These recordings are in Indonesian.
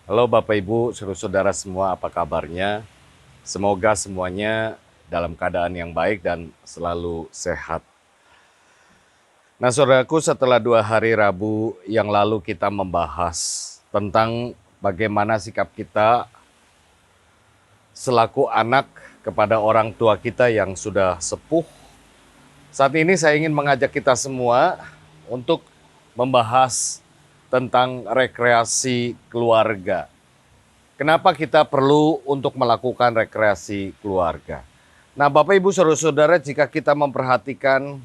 Halo Bapak Ibu, saudara semua, apa kabarnya? Semoga semuanya dalam keadaan yang baik dan selalu sehat. Nah saudaraku, setelah 2 hari Rabu yang lalu kita membahas tentang bagaimana sikap kita selaku anak kepada orang tua kita yang sudah sepuh. Saat ini saya ingin mengajak kita semua untuk membahas tentang rekreasi keluarga. Kenapa kita perlu untuk melakukan rekreasi keluarga? Nah, Bapak Ibu Saudara-saudara, jika kita memperhatikan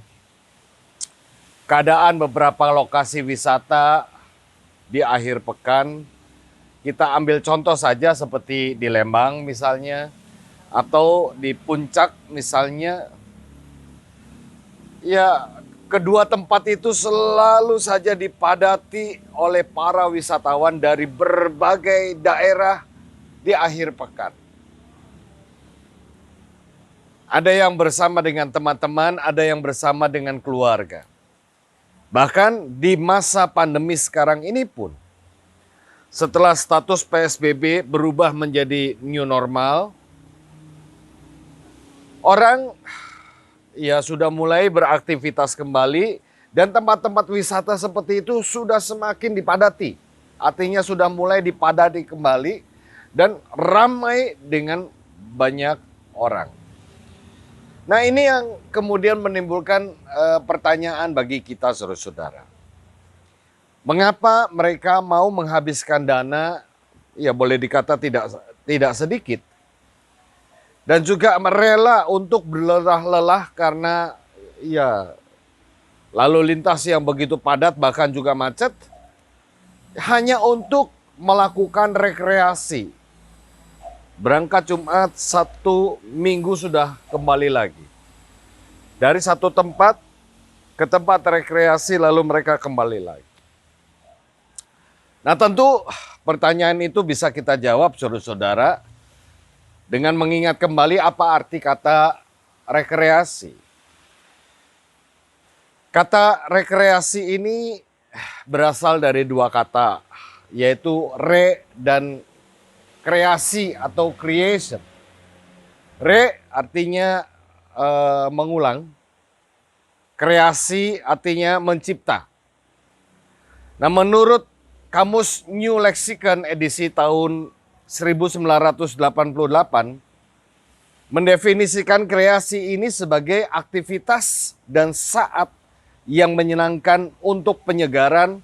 keadaan beberapa lokasi wisata di akhir pekan, kita ambil contoh saja seperti di Lembang misalnya, atau di Puncak misalnya, ya kedua tempat itu selalu saja dipadati oleh para wisatawan dari berbagai daerah di akhir pekan. Ada yang bersama dengan teman-teman, ada yang bersama dengan keluarga. Bahkan di masa pandemi sekarang ini pun, setelah status PSBB berubah menjadi new normal, orang ya sudah mulai beraktivitas kembali dan tempat-tempat wisata seperti itu sudah semakin dipadati. Artinya sudah mulai dipadati kembali dan ramai dengan banyak orang. Nah, ini yang kemudian menimbulkan pertanyaan bagi kita saudara-saudara. Mengapa mereka mau menghabiskan dana, ya boleh dikata tidak sedikit, dan juga rela untuk berlelah-lelah karena ya lalu lintas yang begitu padat bahkan juga macet, hanya untuk melakukan rekreasi. Berangkat Jumat, Sabtu, Minggu sudah kembali lagi. Dari satu tempat ke tempat rekreasi lalu mereka kembali lagi. Nah tentu pertanyaan itu bisa kita jawab saudara-saudara dengan mengingat kembali apa arti kata rekreasi. Kata rekreasi ini berasal dari dua kata, yaitu re dan kreasi atau creation. Re artinya mengulang, kreasi artinya mencipta. Nah, menurut Kamus New Lexicon edisi tahun 1988 mendefinisikan kreasi ini sebagai aktivitas dan saat yang menyenangkan untuk penyegaran,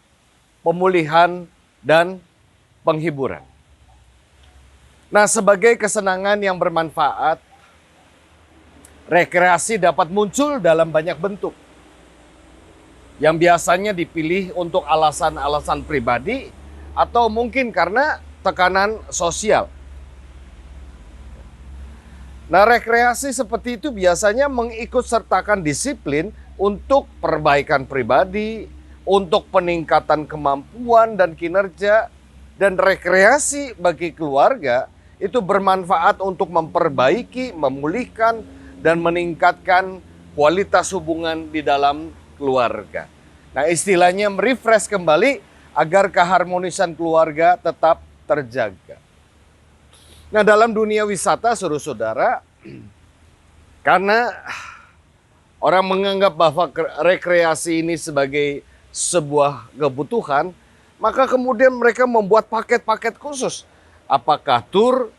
pemulihan, dan penghiburan. Nah, sebagai kesenangan yang bermanfaat, rekreasi dapat muncul dalam banyak bentuk. Yang biasanya dipilih untuk alasan-alasan pribadi atau mungkin karena tekanan sosial. Nah, rekreasi seperti itu biasanya mengikutsertakan disiplin untuk perbaikan pribadi, untuk peningkatan kemampuan dan kinerja, dan rekreasi bagi keluarga itu bermanfaat untuk memperbaiki, memulihkan, dan meningkatkan kualitas hubungan di dalam keluarga. Nah, istilahnya merefresh kembali agar keharmonisan keluarga tetap terjaga. Nah, dalam dunia wisata, saudara-saudara, karena orang menganggap bahwa rekreasi ini sebagai sebuah kebutuhan, maka kemudian mereka membuat paket-paket khusus. Apakah tur,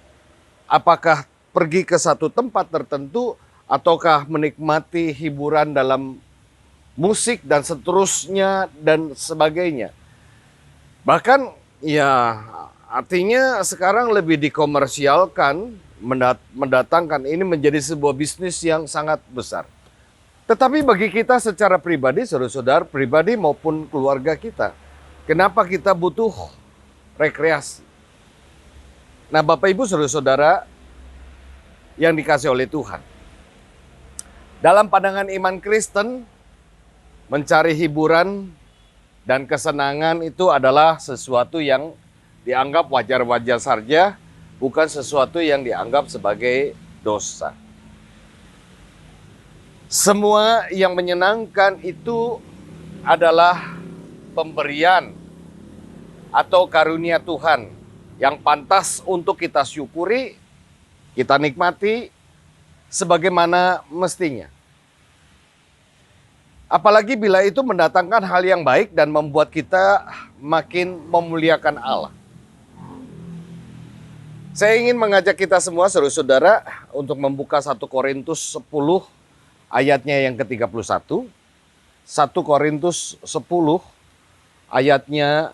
apakah pergi ke satu tempat tertentu, ataukah menikmati hiburan dalam musik dan seterusnya dan sebagainya. Bahkan ya artinya sekarang lebih dikomersialkan, mendatangkan ini menjadi sebuah bisnis yang sangat besar. Tetapi bagi kita secara pribadi, saudara-saudara pribadi maupun keluarga kita, kenapa kita butuh rekreasi? Nah, Bapak Ibu saudara-saudara yang dikasih oleh Tuhan. Dalam pandangan iman Kristen, mencari hiburan dan kesenangan itu adalah sesuatu yang dianggap wajar-wajar saja, bukan sesuatu yang dianggap sebagai dosa. Semua yang menyenangkan itu adalah pemberian atau karunia Tuhan yang pantas untuk kita syukuri, kita nikmati sebagaimana mestinya. Apalagi bila itu mendatangkan hal yang baik dan membuat kita makin memuliakan Allah. Saya ingin mengajak kita semua saudara-saudara untuk membuka 1 Korintus 10 ayatnya yang ke-31. 1 Korintus 10 ayatnya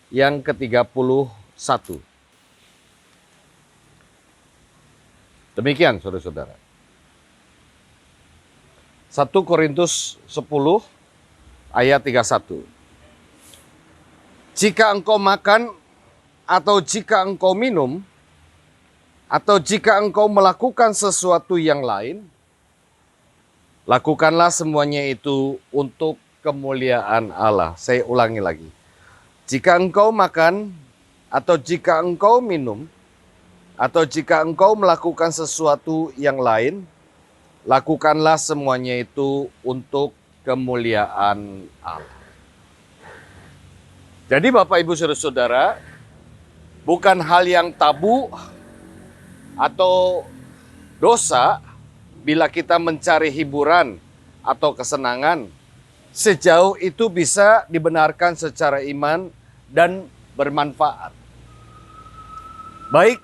yang ke-31. Demikian saudara-saudara. 1 Korintus 10 ayat 31. Jika engkau makan atau jika engkau minum atau jika engkau melakukan sesuatu yang lain, lakukanlah semuanya itu untuk kemuliaan Allah. Saya ulangi lagi. Jika engkau makan atau jika engkau minum atau jika engkau melakukan sesuatu yang lain, lakukanlah semuanya itu untuk kemuliaan Allah. Jadi Bapak Ibu Saudara-saudara, bukan hal yang tabu atau dosa bila kita mencari hiburan atau kesenangan, sejauh itu bisa dibenarkan secara iman dan bermanfaat. Baik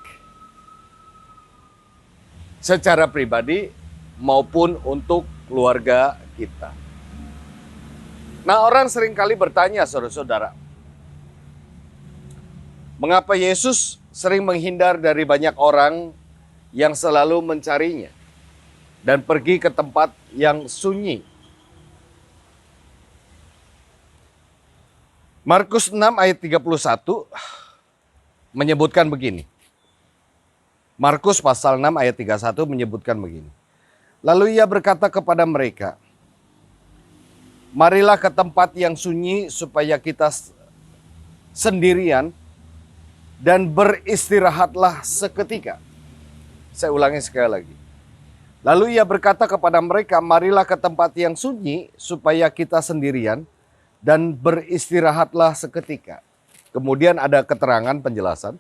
secara pribadi maupun untuk keluarga kita. Nah, orang seringkali bertanya, saudara-saudara, mengapa Yesus sering menghindar dari banyak orang yang selalu mencarinya dan pergi ke tempat yang sunyi? Markus 6 ayat 31 menyebutkan begini. Markus pasal 6 ayat 31 menyebutkan begini. Lalu ia berkata kepada mereka, marilah ke tempat yang sunyi supaya kita sendirian dan beristirahatlah seketika. Saya ulangi sekali lagi. Lalu ia berkata kepada mereka, marilah ke tempat yang sunyi supaya kita sendirian dan beristirahatlah seketika. Kemudian ada keterangan penjelasan.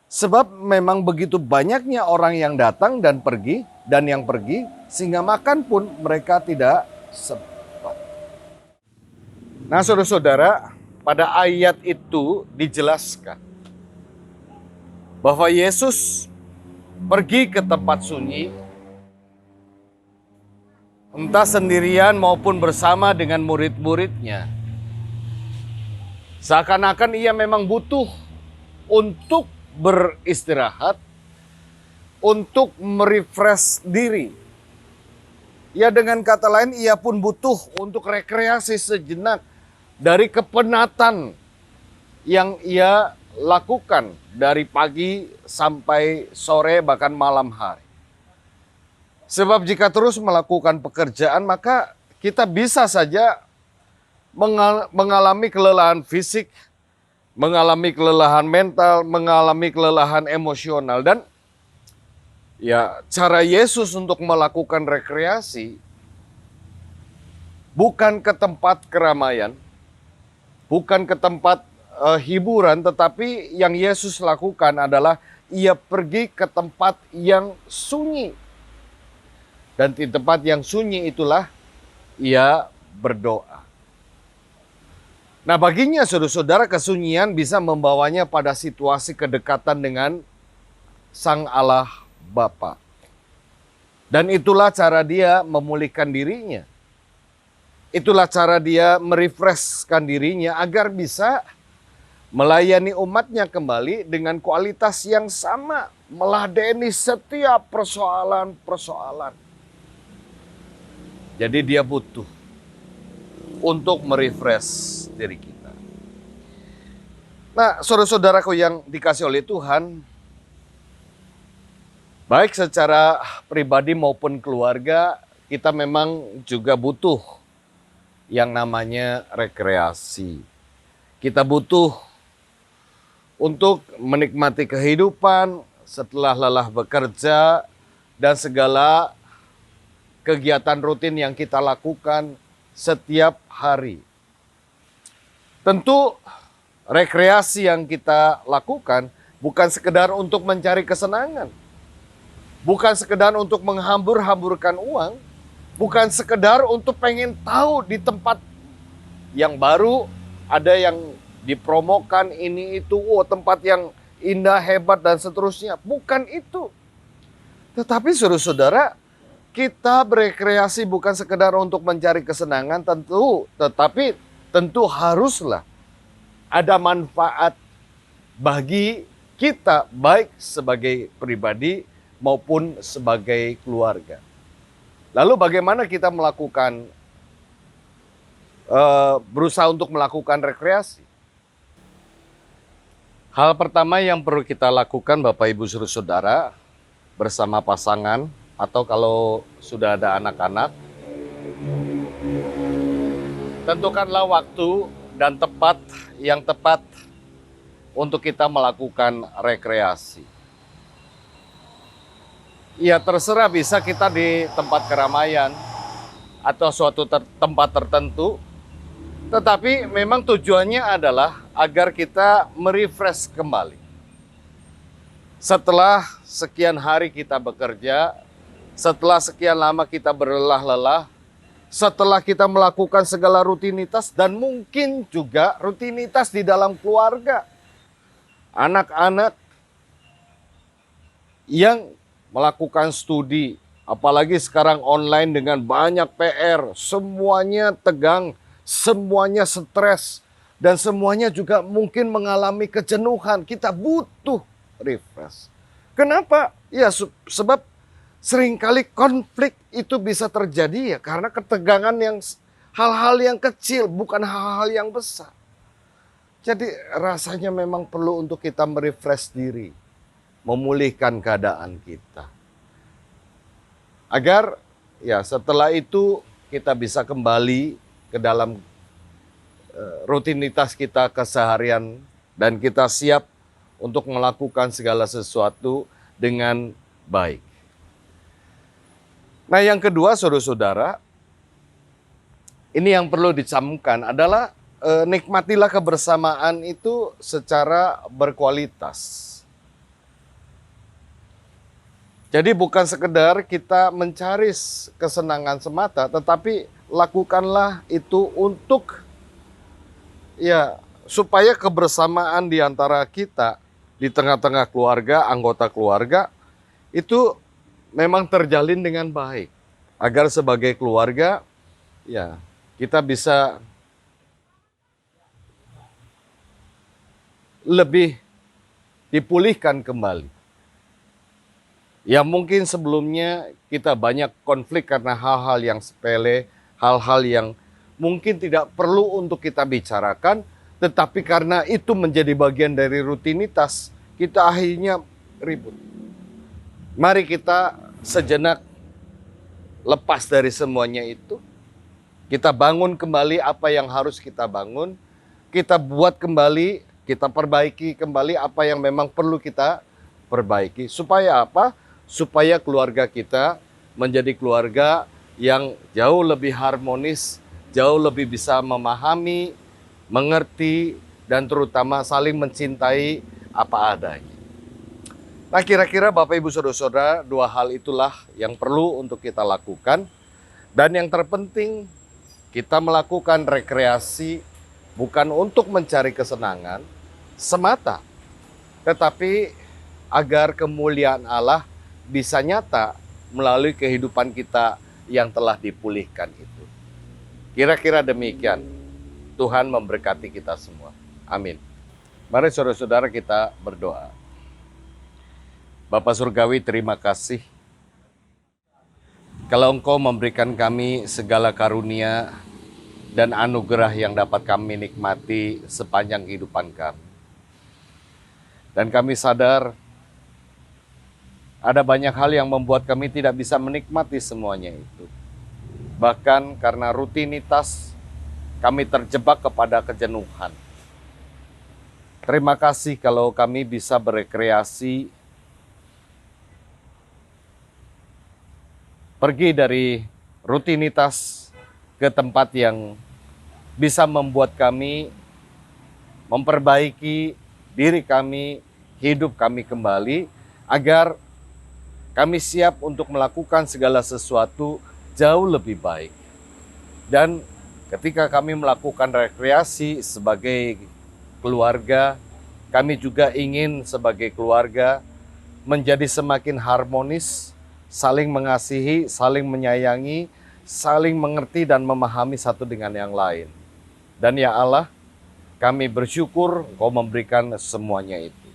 Sebab memang begitu banyaknya orang yang datang dan pergi, dan yang pergi, sehingga makan pun mereka tidak sempat. Nah saudara-saudara, pada ayat itu dijelaskan bahwa Yesus pergi ke tempat sunyi, entah sendirian maupun bersama dengan murid-muridnya. Seakan-akan ia memang butuh untuk beristirahat, untuk merefresh diri. Ya, dengan kata lain, ia pun butuh untuk rekreasi sejenak dari kepenatan yang ia lakukan dari pagi sampai sore bahkan malam hari. Sebab jika terus melakukan pekerjaan, maka kita bisa saja mengalami kelelahan fisik, mengalami kelelahan mental, mengalami kelelahan emosional. Dan ya, cara Yesus untuk melakukan rekreasi bukan ke tempat keramaian, bukan ke tempat hiburan, tetapi yang Yesus lakukan adalah ia pergi ke tempat yang sunyi. Dan di tempat yang sunyi itulah ia berdoa. Nah, baginya saudara-saudara, kesunyian bisa membawanya pada situasi kedekatan dengan Sang Allah Bapa. Dan itulah cara dia memulihkan dirinya. Itulah cara dia merefreshkan dirinya agar bisa melayani umatnya kembali dengan kualitas yang sama, meladeni setiap persoalan-persoalan. Jadi dia butuh untuk merefresh diri kita. Nah, saudara-saudaraku yang dikasih oleh Tuhan, baik secara pribadi maupun keluarga, kita memang juga butuh yang namanya rekreasi. Kita butuh untuk menikmati kehidupan setelah lelah bekerja dan segala kegiatan rutin yang kita lakukan setiap hari. Tentu rekreasi yang kita lakukan bukan sekedar untuk mencari kesenangan, bukan sekedar untuk menghambur-hamburkan uang, bukan sekedar untuk pengen tahu di tempat yang baru ada yang dipromokan ini itu, oh tempat yang indah, hebat dan seterusnya. Bukan itu. Tetapi saudara-saudara, kita berekreasi bukan sekedar untuk mencari kesenangan tetapi tentu haruslah ada manfaat bagi kita baik sebagai pribadi maupun sebagai keluarga. Lalu bagaimana kita berusaha untuk melakukan rekreasi? Hal pertama yang perlu kita lakukan Bapak Ibu Saudara bersama pasangan atau kalau sudah ada anak-anak, tentukanlah waktu dan tempat yang tepat untuk kita melakukan rekreasi. Ya terserah, bisa kita di tempat keramaian atau suatu tempat tertentu. Tetapi memang tujuannya adalah agar kita merefresh kembali. Setelah sekian hari kita bekerja, setelah sekian lama kita berlelah-lelah, setelah kita melakukan segala rutinitas dan mungkin juga rutinitas di dalam keluarga. Anak-anak yang melakukan studi, apalagi sekarang online dengan banyak PR, semuanya tegang, semuanya stres, dan semuanya juga mungkin mengalami kejenuhan. Kita butuh refresh. Kenapa? Ya sebab seringkali konflik itu bisa terjadi ya karena ketegangan yang hal-hal yang kecil, bukan hal-hal yang besar. Jadi rasanya memang perlu untuk kita merefresh diri, memulihkan keadaan kita. Agar ya setelah itu kita bisa kembali ke dalam rutinitas kita keseharian dan kita siap untuk melakukan segala sesuatu dengan baik. Nah yang kedua saudara-saudara, ini yang perlu dicamkan adalah nikmatilah kebersamaan itu secara berkualitas. Jadi bukan sekedar kita mencari kesenangan semata, tetapi lakukanlah itu untuk ya supaya kebersamaan di antara kita di tengah-tengah keluarga, anggota keluarga itu memang terjalin dengan baik. Agar sebagai keluarga ya kita bisa lebih dipulihkan kembali. Ya mungkin sebelumnya kita banyak konflik karena hal-hal yang sepele, hal-hal yang mungkin tidak perlu untuk kita bicarakan, tetapi karena itu menjadi bagian dari rutinitas, kita akhirnya ribut. Mari kita sejenak lepas dari semuanya itu, kita bangun kembali apa yang harus kita bangun, kita buat kembali, kita perbaiki kembali apa yang memang perlu kita perbaiki. Supaya apa? Supaya keluarga kita menjadi keluarga yang jauh lebih harmonis, jauh lebih bisa memahami, mengerti, dan terutama saling mencintai apa adanya. Nah kira-kira Bapak Ibu Saudara-saudara, dua hal itulah yang perlu untuk kita lakukan. Dan yang terpenting, kita melakukan rekreasi bukan untuk mencari kesenangan semata, tetapi agar kemuliaan Allah bisa nyata melalui kehidupan kita yang telah dipulihkan itu. Kira-kira demikian. Tuhan memberkati kita semua. Amin. Mari saudara-saudara kita berdoa. Bapa Surgawi, terima kasih. Kalau Engkau memberikan kami segala karunia dan anugerah yang dapat kami nikmati sepanjang kehidupan kami. Dan kami sadar ada banyak hal yang membuat kami tidak bisa menikmati semuanya itu. Bahkan karena rutinitas kami terjebak kepada kejenuhan. Terima kasih kalau kami bisa berekreasi, pergi dari rutinitas ke tempat yang bisa membuat kami memperbaiki diri kami, hidup kami kembali, agar kami siap untuk melakukan segala sesuatu jauh lebih baik. Dan ketika kami melakukan rekreasi sebagai keluarga, kami juga ingin sebagai keluarga menjadi semakin harmonis, saling mengasihi, saling menyayangi, saling mengerti dan memahami satu dengan yang lain. Dan ya Allah, kami bersyukur Engkau memberikan semuanya itu.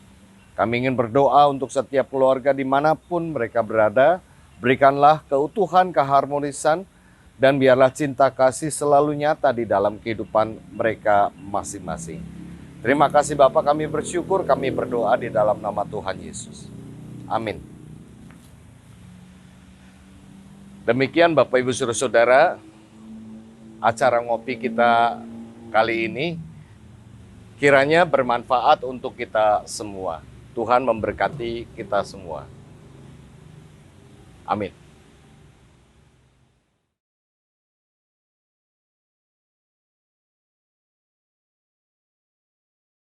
Kami ingin berdoa untuk setiap keluarga dimanapun mereka berada, berikanlah keutuhan, keharmonisan, dan biarlah cinta kasih selalu nyata di dalam kehidupan mereka masing-masing. Terima kasih Bapak, kami bersyukur, kami berdoa di dalam nama Tuhan Yesus. Amin. Demikian Bapak Ibu Saudara, acara ngopi kita kali ini kiranya bermanfaat untuk kita semua. Tuhan memberkati kita semua. Amin.